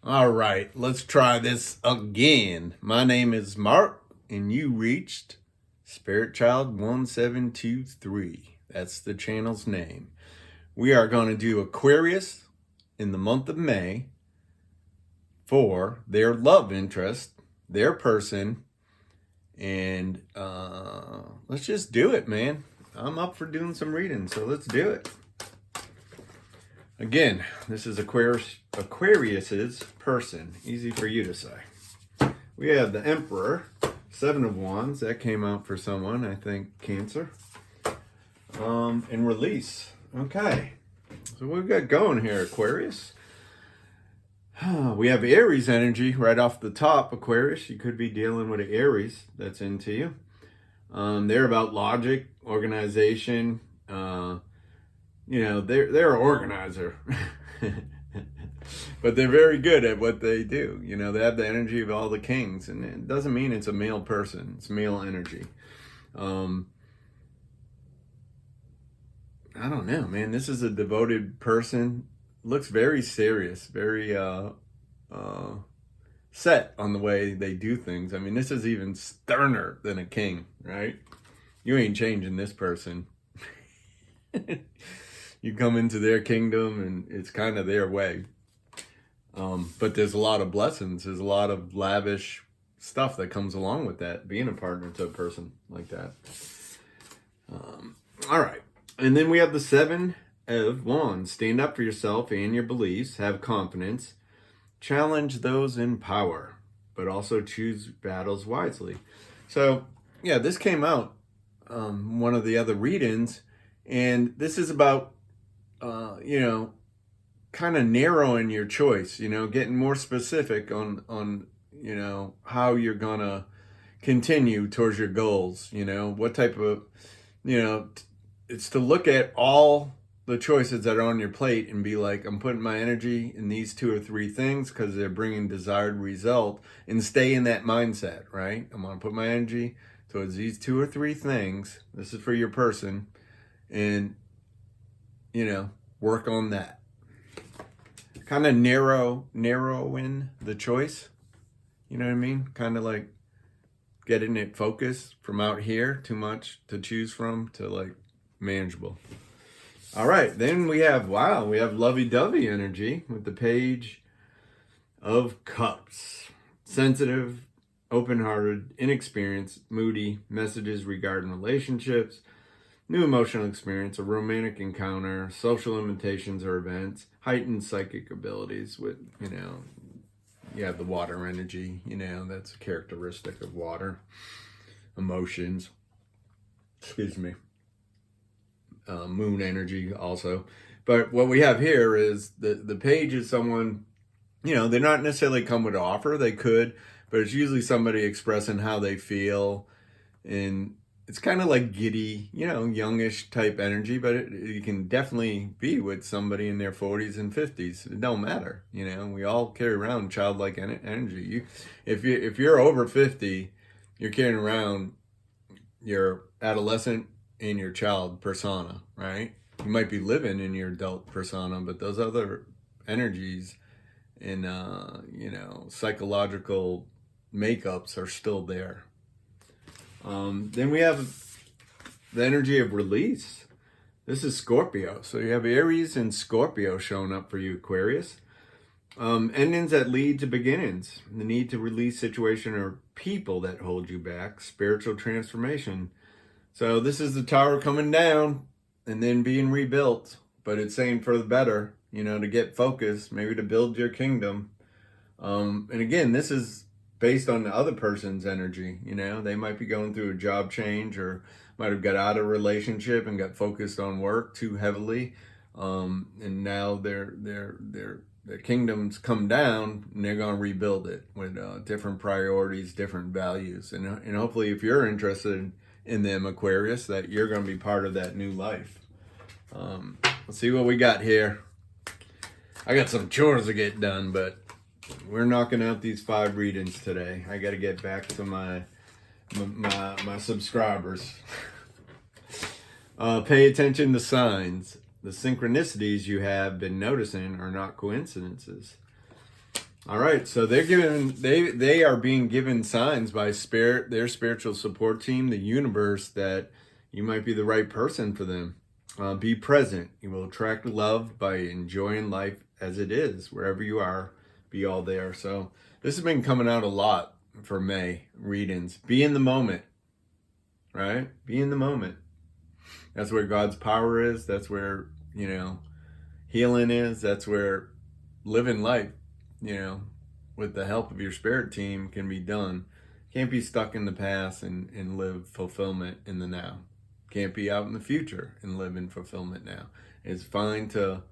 All right, let's try this again. My name is Mark, and you reached Spirit Child 1723. That's the channel's name. We are going to do Aquarius in the month of May for their love interest, their person, and let's just do it, man. I'm up for doing some reading, so let's do it. Again, this is Aquarius's person. Easy for you to say. We have the Emperor, Seven of Wands. That came out for someone, I think, Cancer. And release. Okay. So what we've got going here, Aquarius. We have Aries energy right off the top, Aquarius. You could be dealing with an Aries that's into you. They're about logic, organization, they're an organizer, but they're very good at what they do. They have the energy of all the kings, and it doesn't mean it's a male person. It's male energy. I don't know, man. This is a devoted person. Looks very serious, very set on the way they do things. I mean, this is even sterner than a king, right? You ain't changing this person. You come into their kingdom and it's kind of their way. But there's a lot of blessings. There's a lot of lavish stuff that comes along with that, being a partner to a person like that. All right. And then we have the Seven of Wands. Stand up for yourself and your beliefs. Have confidence. Challenge those in power, but also choose battles wisely. So, yeah, this came out one of the other readings, and this is about kind of narrowing your choice, getting more specific on how you're going to continue towards your goals, what type of, it's to look at all the choices that are on your plate and be like, I'm putting my energy in these 2 or 3 things because they're bringing desired result, and stay in that mindset, right? I'm going to put my energy towards these 2 or 3 things. This is for your person. And work on that. Kind of narrowing the choice. You know what I mean? Kind of like getting it focused from out here, too much to choose from, to like manageable. All right, then we have lovey-dovey energy with the Page of Cups. Sensitive, open-hearted, inexperienced, moody, messages regarding relationships, new emotional experience, a romantic encounter, social limitations or events, heightened psychic abilities with, you have the water energy, that's a characteristic of water. Emotions. Excuse me. Moon energy also. But what we have here is the Page is someone, they're not necessarily come with an offer. They could, but it's usually somebody expressing how they feel, and it's kind of like giddy, youngish type energy, but it can definitely be with somebody in their 40s and 50s. It don't matter. We all carry around childlike energy. If you're over 50, you're carrying around your adolescent and your child persona, right? You might be living in your adult persona, but those other energies and, psychological makeups are still there. Then we have the energy of release. This is Scorpio. So you have Aries and Scorpio showing up for you, Aquarius. Endings that lead to beginnings. The need to release situation or people that hold you back. Spiritual transformation. So this is the tower coming down and then being rebuilt. But it's saying for the better, to get focused, maybe to build your kingdom. And again, this is based on the other person's energy. They might be going through a job change, or might have got out of a relationship and got focused on work too heavily, and now their kingdom's come down, and they're going to rebuild it with different priorities, different values, and hopefully, if you're interested in them, Aquarius, that you're going to be part of that new life. Let's see what we got here. I got some chores to get done, but we're knocking out these 5 readings today. I got to get back to my subscribers. Pay attention to signs. The synchronicities you have been noticing are not coincidences. All right, so they are being given signs by spirit, their spiritual support team, the universe, that you might be the right person for them. Be present. You will attract love by enjoying life as it is, wherever you are. Be all there. So this has been coming out a lot for May readings. Be in the moment, right? Be in the moment. That's where God's power is. That's where, healing is. That's where living life, with the help of your spirit team can be done. Can't be stuck in the past and live fulfillment in the now. Can't be out in the future and live in fulfillment now. It's fine to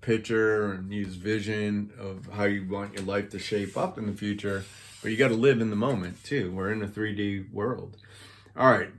picture and use vision of how you want your life to shape up in the future, but you got to live in the moment too. We're in a 3D world. All right.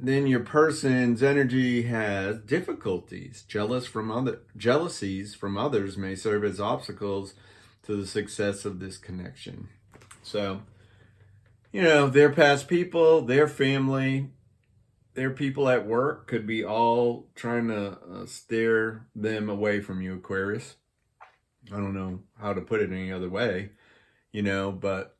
Then your person's energy has difficulties. Jealousies from others may serve as obstacles to the success of this connection. So, their past people, their family, their people at work could be all trying to steer them away from you, Aquarius. I don't know how to put it any other way, but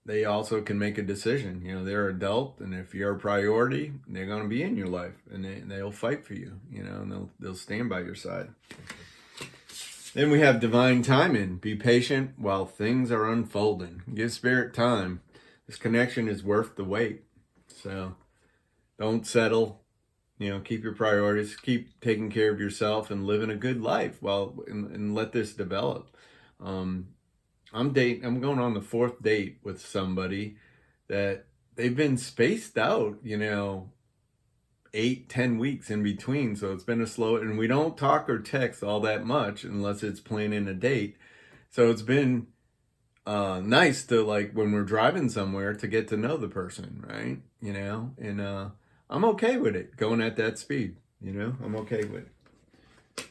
they also can make a decision. They're adult, and if you're a priority, they're going to be in your life, and they'll fight for you, and they'll stand by your side. Then we have divine timing. Be patient while things are unfolding. Give spirit time. This connection is worth the wait. So don't settle. Keep your priorities. Keep taking care of yourself and living a good life and let this develop. I'm going on the 4th date with somebody that they've been spaced out, 8-10 weeks in between. So it's been a slow, and we don't talk or text all that much unless it's planning a date. So it's been nice to, like, when we're driving somewhere, to get to know the person, right? And I'm okay with it going at that speed. I'm okay with it.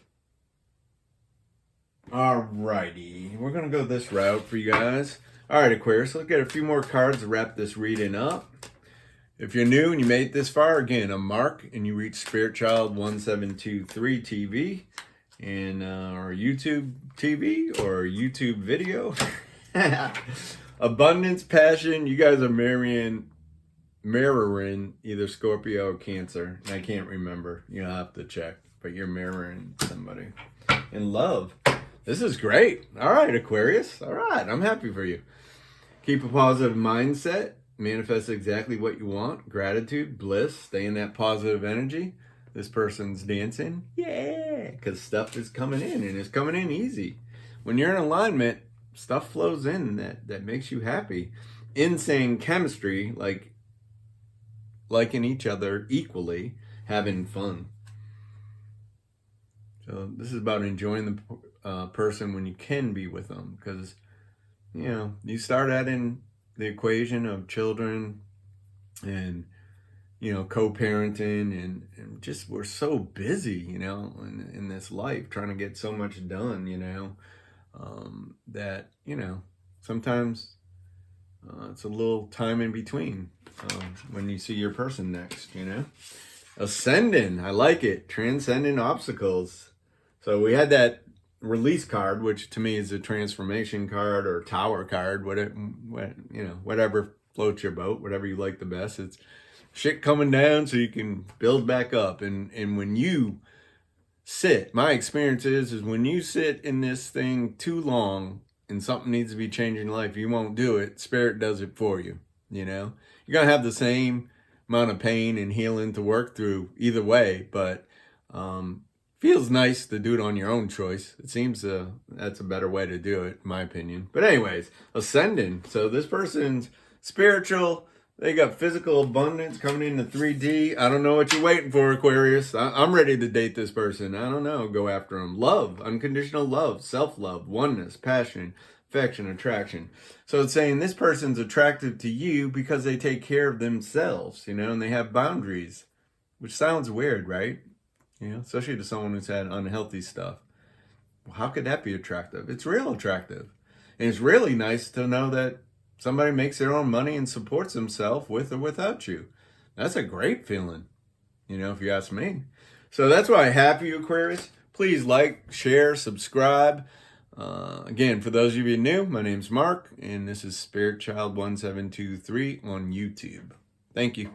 Alrighty, we're gonna go this route for you guys. All right, Aquarius, let's get a few more cards to wrap this reading up. If you're new and you made it this far, again, I'm Mark, and you reach Spirit Child 1723 TV and our YouTube TV or YouTube video. Abundance, passion. You guys are mirroring either Scorpio or Cancer. I can't remember. You'll have to check, but you're mirroring somebody. And love. This is great. All right, Aquarius. All right, I'm happy for you. Keep a positive mindset. Manifest exactly what you want. Gratitude, bliss. Stay in that positive energy. This person's dancing. Yeah, because stuff is coming in, and it's coming in easy. When you're in alignment, stuff flows in that makes you happy. Insane chemistry, like liking each other equally, having fun. So this is about enjoying the person when you can be with them, because you start adding the equation of children and co-parenting and just, we're so busy in this life trying to get so much done that sometimes it's a little time in between when you see your person next. Ascending, I like it. Transcending obstacles. So we had that release card, which to me is a transformation card or tower card, whatever floats your boat, whatever you like the best. It's shit coming down so you can build back up. And when you sit, my experience is when you sit in this thing too long and something needs to be changed in life, you won't do it. Spirit does it for you. You're gonna have the same amount of pain and healing to work through either way, but feels nice to do it on your own choice. It seems that's a better way to do it, in my opinion. But anyways, ascending. So this person's spiritual. They got physical abundance coming into 3D. I don't know what you're waiting for, Aquarius. I'm ready to date this person. I don't know. Go after them. Love, unconditional love, self-love, oneness, passion, affection, attraction. So it's saying this person's attractive to you because they take care of themselves, and they have boundaries, which sounds weird, right? Especially to someone who's had unhealthy stuff. Well, how could that be attractive? It's real attractive. And it's really nice to know that somebody makes their own money and supports himself with or without you. That's a great feeling, if you ask me. So that's why I have you, Aquarius. Please like, share, subscribe. Again, for those of you new, my name's Mark, and this is Spirit Child 1723 on YouTube. Thank you.